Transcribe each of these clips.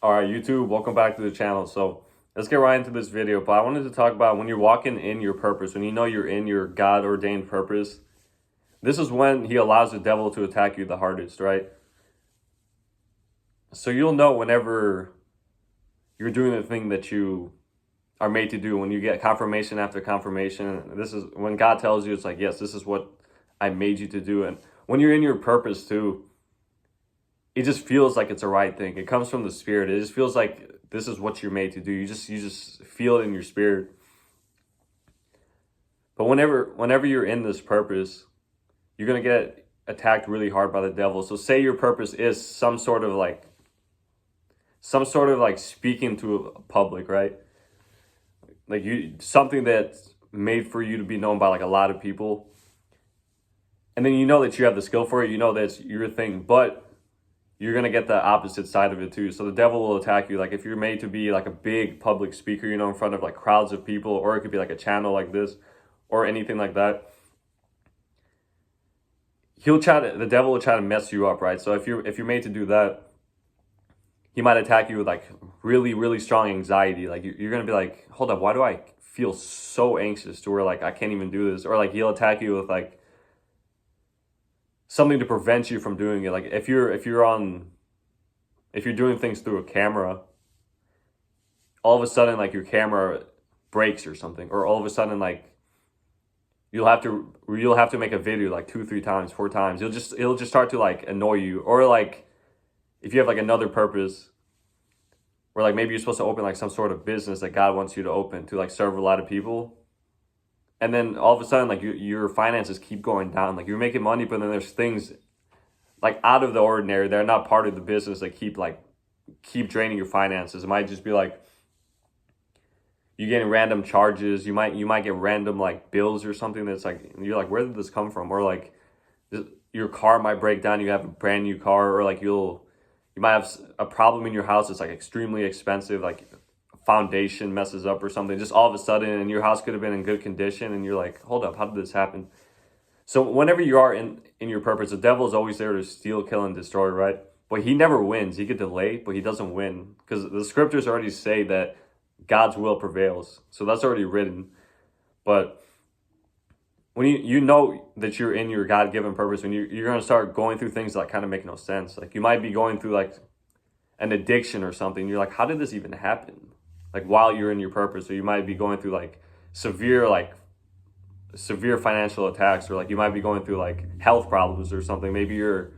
All right, YouTube, welcome back to the channel. So let's get right into this video. But I wanted to talk about when you're walking in your purpose, when you know you're in your God-ordained purpose, this is when he allows the devil to attack you the hardest, right? So you'll know whenever you're doing the thing that you are made to do, when you get confirmation after confirmation. This is when God tells you, it's like, yes, this is what I made you to do. And when you're in your purpose too, it just feels like it's the right thing. It comes from the spirit. It just feels like this is what you're made to do. You just feel it in your spirit. But whenever you're in this purpose, you're gonna get attacked really hard by the devil. So say your purpose is some sort of like speaking to a public, right? Like something that's made for you to be known by like a lot of people. And then you know that you have the skill for it, you know that's your thing, but you're going to get the opposite side of it too. So the devil will attack you. Like if you're made to be like a big public speaker, you know, in front of like crowds of people, or it could be like a channel like this or anything like that. The devil will try to mess you up, right? So if you're made to do that, he might attack you with like really, really strong anxiety. Like you're going to be like, hold up, why do I feel so anxious to where like I can't even do this? Or like he'll attack you with like something to prevent you from doing it. Like if you're doing things through a camera, all of a sudden like your camera breaks or something, or all of a sudden like you'll have to make a video like 2, 3 times, 4 times. It'll just start to like annoy you. Or like if you have like another purpose where like maybe you're supposed to open like some sort of business that God wants you to open to like serve a lot of people. And then all of a sudden, like your finances keep going down. Like you're making money, but then there's things like out of the ordinary. They're not part of the business that keep draining your finances. It might just be like you getting random charges. You might get random like bills or something that's like, you're like, where did this come from? Or like your car might break down. You have a brand new car, or like you might have a problem in your house. It's like extremely expensive. Like foundation messes up or something, just all of a sudden, and your house could have been in good condition, and you're like, hold up, how did this happen? So whenever you are in your purpose, the devil is always there to steal, kill, and destroy, right? But he never wins. He could delay, but he doesn't win, because the scriptures already say that God's will prevails. So that's already written. But when you know that you're in your God-given purpose, when you're going to start going through things that kind of make no sense. Like you might be going through like an addiction or something. You're like, how did this even happen? Like while you're in your purpose. Or you might be going through like severe financial attacks, or like you might be going through like health problems or something. Maybe your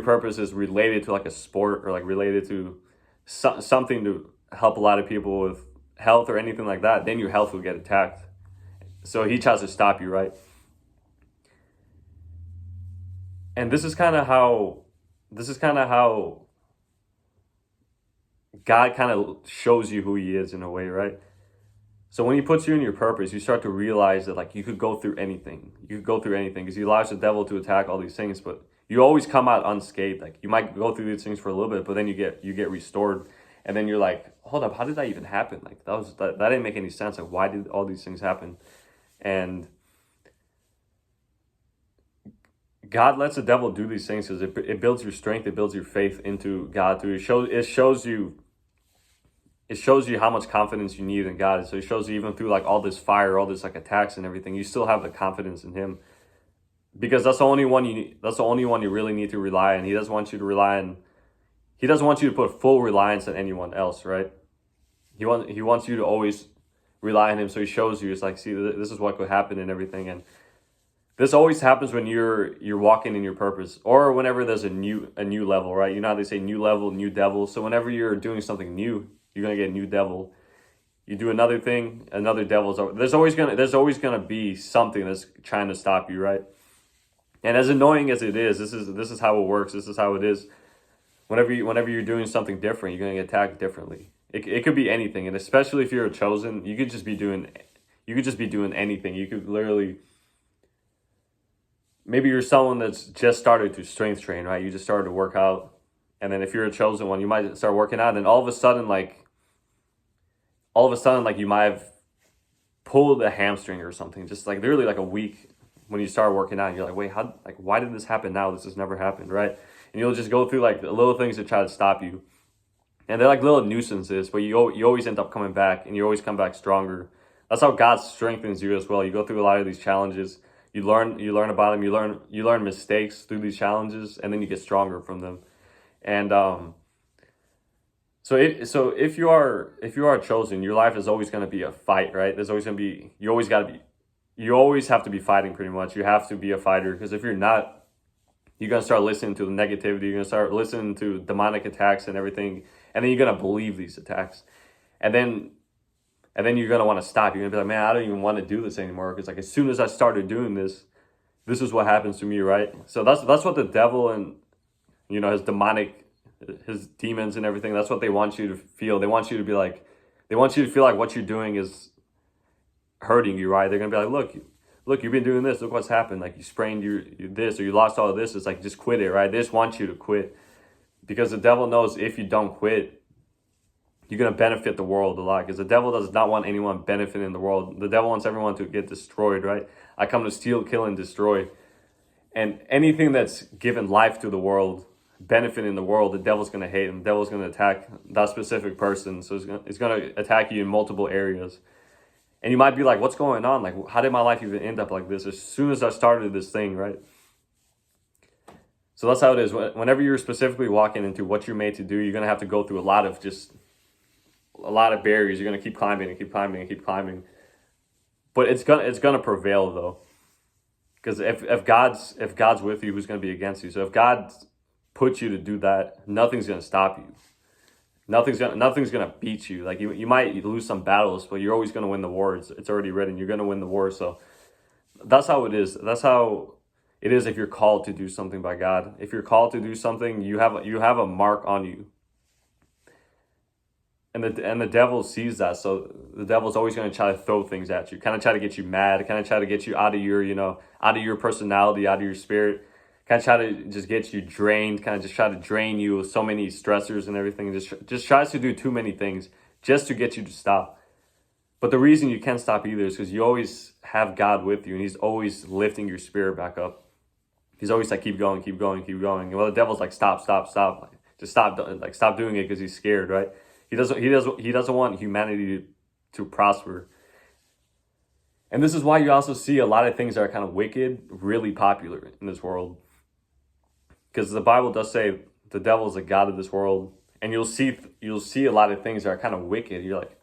purpose is related to like a sport, or like related to something to help a lot of people with health or anything like that. Then your health will get attacked. So he tries to stop you, right? And this is kind of how God kind of shows you who he is in a way, right? So when he puts you in your purpose, you start to realize that like you could go through anything. You could go through anything, because he allows the devil to attack all these things, but you always come out unscathed. Like you might go through these things for a little bit, but then you get restored. And then you're like, hold up, how did that even happen? Like that didn't make any sense. Like why did all these things happen? And God lets the devil do these things because it builds your strength. It builds your faith into God too. It shows you how much confidence you need in God. So it shows you even through like all this fire, all this like attacks and everything, you still have the confidence in him, because that's the only one you really need to rely on. He doesn't want you to put full reliance on anyone else, right? He wants you to always rely on him. So he shows you, it's like, see, this is what could happen and everything. And this always happens when you're walking in your purpose, or whenever there's a new level, right? You know how they say new level, new devil. So whenever you're doing something new, you're gonna get a new devil. You do another thing, another devil's over. There's always gonna be something that's trying to stop you, right? And as annoying as it is, this is how it works. This is how it is. Whenever you're doing something different, you're gonna get attacked differently. It could be anything, and especially if you're a chosen, you could just be doing anything. You could literally, maybe you're someone that's just started to strength train, right? You just started to work out. And then if you're a chosen one, you might start working out, and all of a sudden you might have pulled a hamstring or something, just like literally like a week when you start working out. You're like, wait, why did this happen now? This has never happened, right? And you'll just go through like the little things that try to stop you. And they're like little nuisances, but you always end up coming back, and you always come back stronger. That's how God strengthens you as well. You go through a lot of these challenges. You learn about them. You learn mistakes through these challenges, and then you get stronger from them. And so if you are chosen, your life is always going to be a fight, right? There's always going to be you always have to be fighting pretty much. You have to be a fighter, because if you're not, you're going to start listening to the negativity. You're going to start listening to demonic attacks and everything. And then you're going to believe these attacks. And then you're going to want to stop. You're going to be like, man, I don't even want to do this anymore. Because like as soon as I started doing this, this is what happens to me, right? So that's what the devil and, his demons and everything, that's what they want you to feel. They want you to be like, they want you to feel like what you're doing is hurting you, right? They're going to be like, look, you've been doing this. Look what's happened. Like you sprained your this, or you lost all of this. It's like, just quit it, right? They just want you to quit, because the devil knows if you don't quit, you're going to benefit the world a lot, because the devil does not want anyone benefiting the world. The devil wants everyone to get destroyed, right? I come to steal, kill, and destroy. And anything that's given life to the world, benefiting the world, the devil's going to hate, and the devil's going to attack that specific person. So it's going to attack you in multiple areas. And you might be like, what's going on? Like, how did my life even end up like this? As soon as I started this thing, right? So that's how it is. Whenever you're specifically walking into what you're made to do, you're going to have to go through a lot of barriers. You're going to keep climbing and keep climbing and keep climbing. But it's gonna prevail though. Because if God's with you, who's going to be against you? So if God puts you to do that, nothing's going to stop you. Nothing's gonna beat you. Like you might lose some battles, but you're always gonna win the war. It's already written. You're gonna win the war. So that's how it is. That's how it is if you're called to do something by God. If you're called to do something, you have a mark on you. And the devil sees that. So the devil's always gonna try to throw things at you, kind of try to get you mad, kind of try to get you out of your personality, out of your spirit. Kind of try to just get you drained, kind of just try to drain you with so many stressors and everything. Just tries to do too many things just to get you to stop. But the reason you can't stop either is because you always have God with you, and he's always lifting your spirit back up. He's always like, keep going, keep going, keep going. And well, the devil's like, stop. Like, just stop, like stop doing it, because he's scared, right? He doesn't want humanity to prosper. And this is why you also see a lot of things that are kind of wicked really popular in this world. Because the Bible does say the devil is the god of this world, and you'll see a lot of things that are kind of wicked. You're like,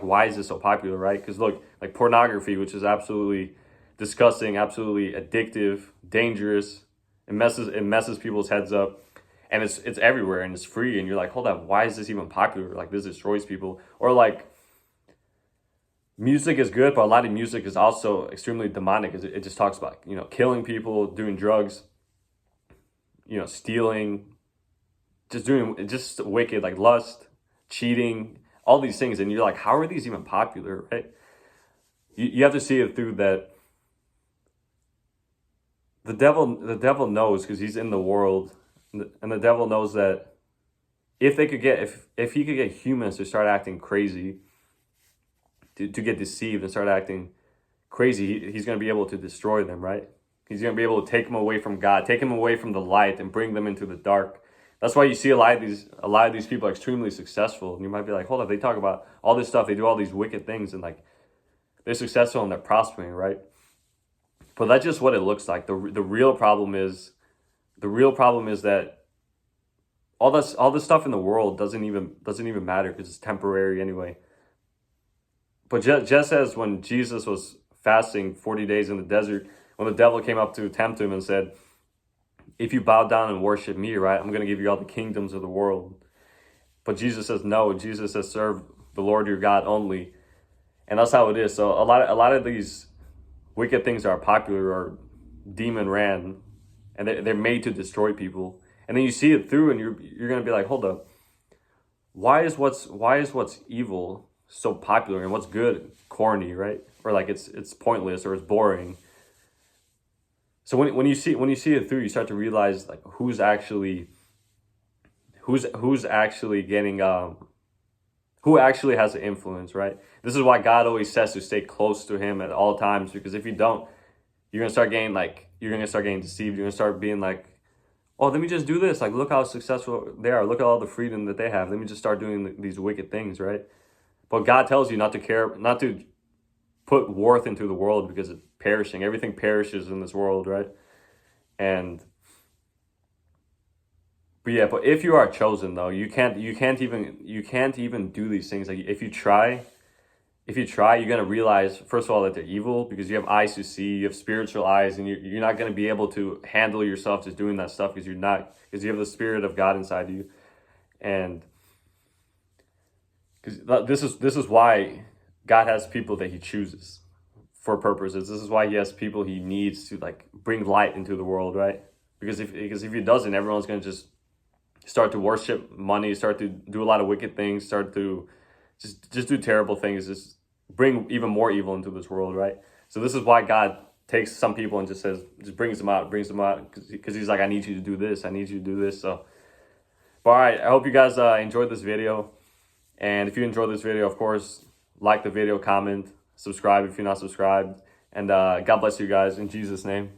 why is this so popular, right? Because look, like pornography, which is absolutely disgusting, absolutely addictive, dangerous. It messes people's heads up, and it's everywhere, and it's free. And you're like, hold up, why is this even popular? Like, this destroys people. Or like, music is good, but a lot of music is also extremely demonic. It just talks about killing people, doing drugs, stealing, just wicked, like lust, cheating, all these things. And you're like, how are these even popular, right? You have to see it through that. The devil knows, because he's in the world, and the devil knows that if he could get humans to start acting crazy, to get deceived and start acting crazy, he's going to be able to destroy them, right? He's going to be able to take them away from God, take them away from the light, and bring them into the dark. That's why you see a lot of these people are extremely successful. And you might be like, hold up, they talk about all this stuff, they do all these wicked things, and like they're successful and they're prospering, right? But that's just what it looks like. The real problem is that all this stuff in the world doesn't even matter, because it's temporary anyway. But just as when Jesus was fasting 40 days in the desert, when the devil came up to tempt him and said, if you bow down and worship me, right, I'm going to give you all the kingdoms of the world. But Jesus says no. Jesus says, serve the Lord your God only. And that's how it is. So a lot of these wicked things that are popular are demon ran, and they're made to destroy people. And then you see it through, and you're going to be like, hold up, why is what's evil so popular, and what's good corny, right? Or like it's pointless, or it's boring. So when you see it through, you start to realize like who's actually getting who actually has the influence, right? This is why God always says to stay close to him at all times, because if you don't, you're gonna start getting deceived. You're gonna start being like oh, let me just do this. Like, look how successful they are. Look at all the freedom that they have. Let me just start doing these wicked things, right? But God tells you not to care, not to put worth into the world because it's perishing. Everything perishes in this world, right? And but yeah, but if you are chosen though, you can't even do these things. Like if you try, you're gonna realize first of all that they're evil because you have eyes to see, you have spiritual eyes, and you're not gonna be able to handle yourself just doing that stuff because you have the Spirit of God inside you, and because this is why God has people that He chooses for purposes. This is why He has people He needs to like bring light into the world, right? Because if He doesn't, everyone's gonna just start to worship money, start to do a lot of wicked things, start to just do terrible things, just bring even more evil into this world, right? So this is why God takes some people and just brings them out, because He's like, I need you to do this, I need you to do this. So, but all right, I hope you guys enjoyed this video, and if you enjoyed this video, of course, like the video, comment, subscribe if you're not subscribed, and God bless you guys in Jesus' name.